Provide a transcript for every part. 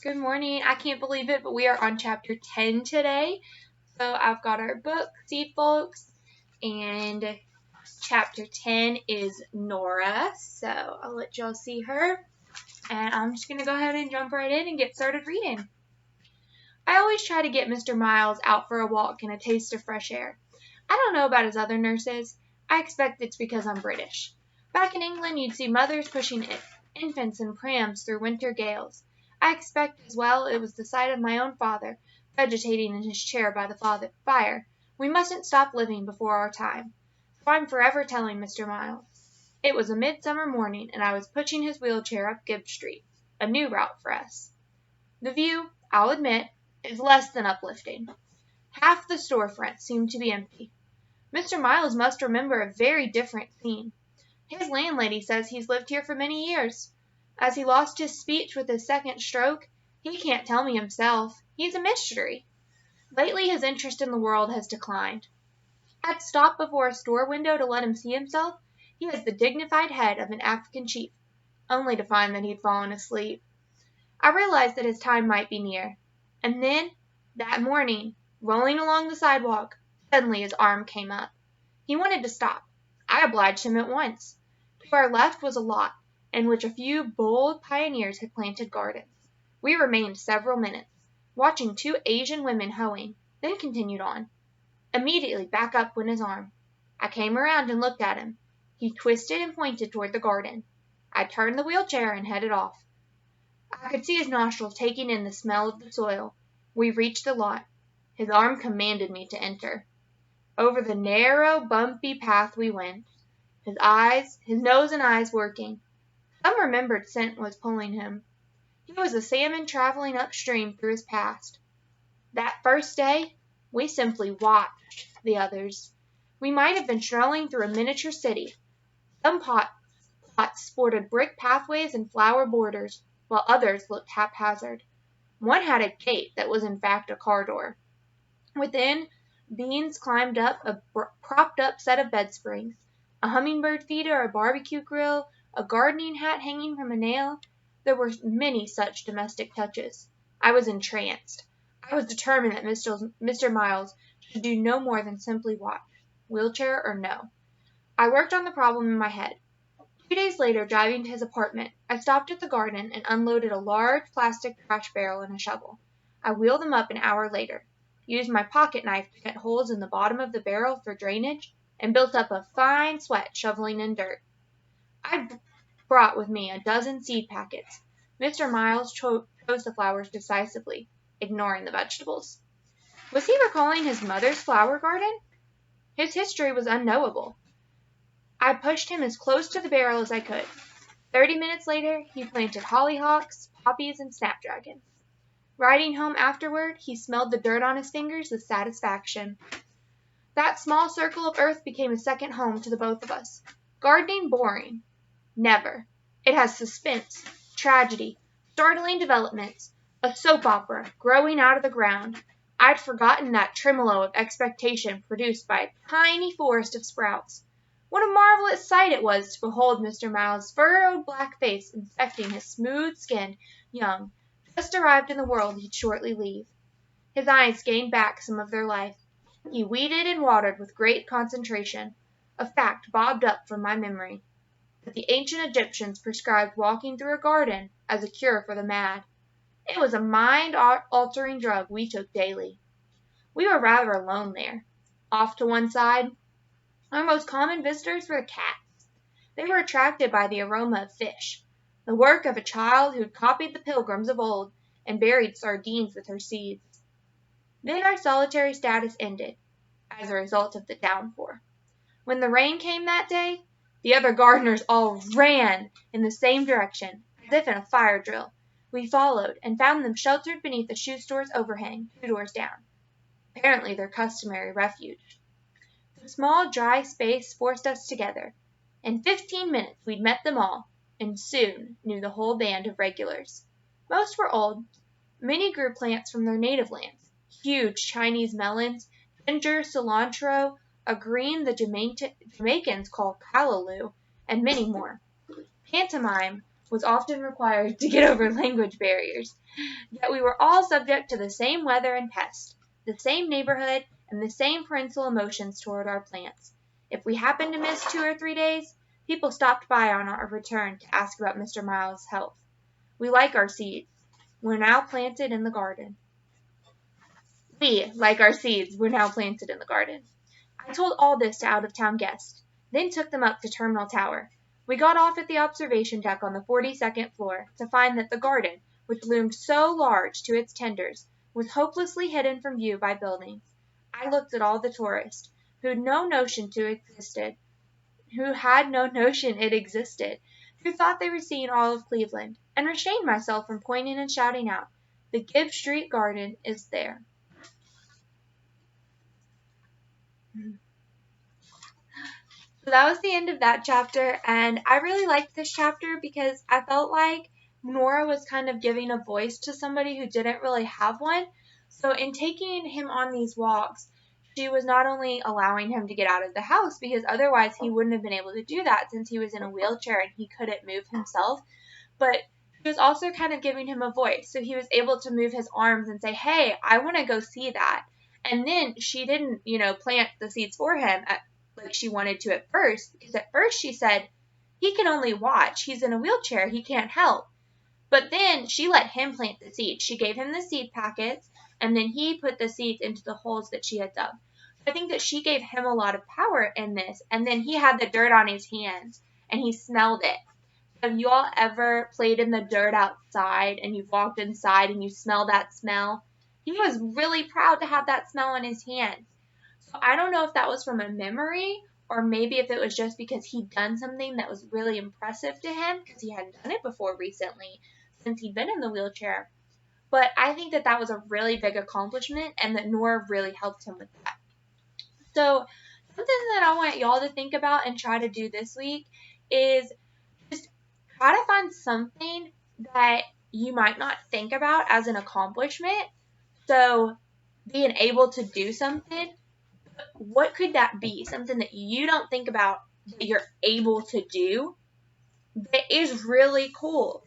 Good morning. I can't believe it, but we are on chapter 10 today. So I've got our book, Seedfolks, and chapter 10 is Nora. So I'll let y'all see her. And I'm just going to go ahead and jump right in and get started reading. I always try to get Mr. Miles out for a walk and a taste of fresh air. I don't know about his other nurses. I expect it's because I'm British. Back in England, you'd see mothers pushing infants in prams through winter gales. I expect as well it was the sight of my own father, vegetating in his chair by the fire. We mustn't stop living before our time. So I'm forever telling Mr. Miles. It was a midsummer morning, and I was pushing his wheelchair up Gibb Street, a new route for us. The view, I'll admit, is less than uplifting. Half the storefronts seem to be empty. Mr. Miles must remember a very different scene. His landlady says he's lived here for many years. As he lost his speech with his second stroke, he can't tell me himself. He's a mystery. Lately his interest in the world has declined. I'd stopped before a store window to let him see himself. He has the dignified head of an African chief, only to find that he'd fallen asleep. I realized that his time might be near. And then, that morning, rolling along the sidewalk, suddenly his arm came up. He wanted to stop. I obliged him at once. To our left was a lot, in which a few bold pioneers had planted gardens. We remained several minutes, watching two Asian women hoeing, then continued on. Immediately back up went his arm. I came around and looked at him. He twisted and pointed toward the garden. I turned the wheelchair and headed off. I could see his nostrils taking in the smell of the soil. We reached the lot. His arm commanded me to enter. Over the narrow, bumpy path we went, his nose and eyes working. Some remembered scent was pulling him. He was a salmon traveling upstream through his past. That first day, we simply watched the others. We might have been strolling through a miniature city. Some plots sported brick pathways and flower borders, while others looked haphazard. One had a gate that was in fact a car door. Within, beans climbed up a propped-up set of bed springs, a hummingbird feeder, a barbecue grill, a gardening hat hanging from a nail. There were many such domestic touches. I was entranced. I was determined that Mr. Miles should do no more than simply watch, wheelchair or no. I worked on the problem in my head. 2 days later, driving to his apartment, I stopped at the garden and unloaded a large plastic trash barrel and a shovel. I wheeled them up an hour later, used my pocket knife to cut holes in the bottom of the barrel for drainage, and built up a fine sweat shoveling in dirt. I brought with me a dozen seed packets. Mr. Miles chose the flowers decisively, ignoring the vegetables. Was he recalling his mother's flower garden? His history was unknowable. I pushed him as close to the barrel as I could. 30 minutes later, he planted hollyhocks, poppies, and snapdragons. Riding home afterward, he smelled the dirt on his fingers with satisfaction. That small circle of earth became a second home to the both of us. Gardening boring? Never. It has suspense, tragedy, startling developments, a soap opera growing out of the ground. I'd forgotten that tremolo of expectation produced by a tiny forest of sprouts. What a marvelous sight it was to behold Mr. Miles' furrowed black face inspecting his smooth-skinned young, just arrived in the world he'd shortly leave. His eyes gained back some of their life. He weeded and watered with great concentration, a fact bobbed up from my memory, that the ancient Egyptians prescribed walking through a garden as a cure for the mad. It was a mind-altering drug we took daily. We were rather alone there. Off to one side, our most common visitors were the cats. They were attracted by the aroma of fish, the work of a child who had copied the pilgrims of old and buried sardines with her seeds. Then our solitary status ended, as a result of the downpour. When the rain came that day, the other gardeners all ran in the same direction, as if in a fire drill. We followed, and found them sheltered beneath a shoe store's overhang, 2 doors down, apparently their customary refuge. The small, dry space forced us together. In 15 minutes we'd met them all, and soon knew the whole band of regulars. Most were old. Many grew plants from their native lands, huge Chinese melons, ginger, cilantro, a green the Jamaicans call callaloo, and many more. Pantomime was often required to get over language barriers. Yet we were all subject to the same weather and pest, the same neighborhood, and the same parental emotions toward our plants. If we happened to miss 2 or 3 days, people stopped by on our return to ask about Mr. Miles' health. We like our seeds. We're now planted in the garden. We, like our seeds, were now planted in the garden. I told all this to out-of-town guests, then took them up to Terminal Tower. We got off at the observation deck on the 42nd floor to find that the garden, which loomed so large to its tenders, was hopelessly hidden from view by buildings. I looked at all the tourists, who had no notion it existed, who thought they were seeing all of Cleveland, and restrained myself from pointing and shouting out, "The Gibb Street Garden is there." So that was the end of that chapter, and I really liked this chapter because I felt like Nora was kind of giving a voice to somebody who didn't really have one. So in taking him on these walks, she was not only allowing him to get out of the house, because otherwise he wouldn't have been able to do that since he was in a wheelchair and he couldn't move himself, but she was also kind of giving him a voice. So he was able to move his arms and say, "Hey, I want to go see that." And then she didn't, plant the seeds for him like she wanted to at first, because at first she said, "He can only watch. He's in a wheelchair. He can't help." But then she let him plant the seeds. She gave him the seed packets, and then he put the seeds into the holes that she had dug. So I think that she gave him a lot of power in this. And then he had the dirt on his hands, and he smelled it. Have you all ever played in the dirt outside, and you've walked inside, and you smell that smell? He was really proud to have that smell on his hands. So I don't know if that was from a memory, or maybe if it was just because he'd done something that was really impressive to him, because he hadn't done it before recently, since he'd been in the wheelchair. But I think that that was a really big accomplishment, and that Nora really helped him with that. So something that I want y'all to think about and try to do this week is just try to find something that you might not think about as an accomplishment. So being able to do something, what could that be? Something that you don't think about that you're able to do that is really cool.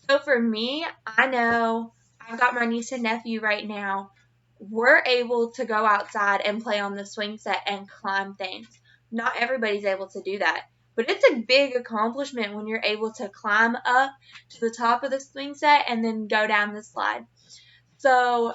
So for me, I know I've got my niece and nephew right now. We're able to go outside and play on the swing set and climb things. Not everybody's able to do that, but it's a big accomplishment when you're able to climb up to the top of the swing set and then go down the slide. So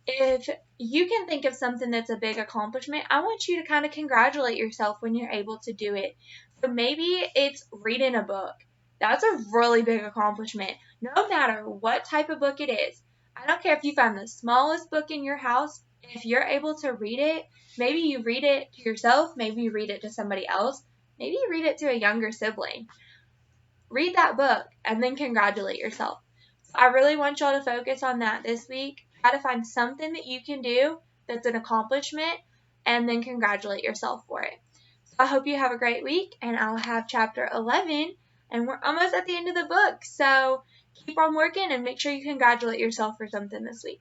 if you can think of something that's a big accomplishment, I want you to kind of congratulate yourself when you're able to do it. So maybe it's reading a book. That's a really big accomplishment, no matter what type of book it is. I don't care if you find the smallest book in your house. If you're able to read it, maybe you read it to yourself, maybe you read it to somebody else, maybe you read it to a younger sibling. Read that book and then congratulate yourself. So I really want y'all to focus on that this week. Try to find something that you can do that's an accomplishment and then congratulate yourself for it. So I hope you have a great week, and I'll have chapter 11, and we're almost at the end of the book. So keep on working and make sure you congratulate yourself for something this week.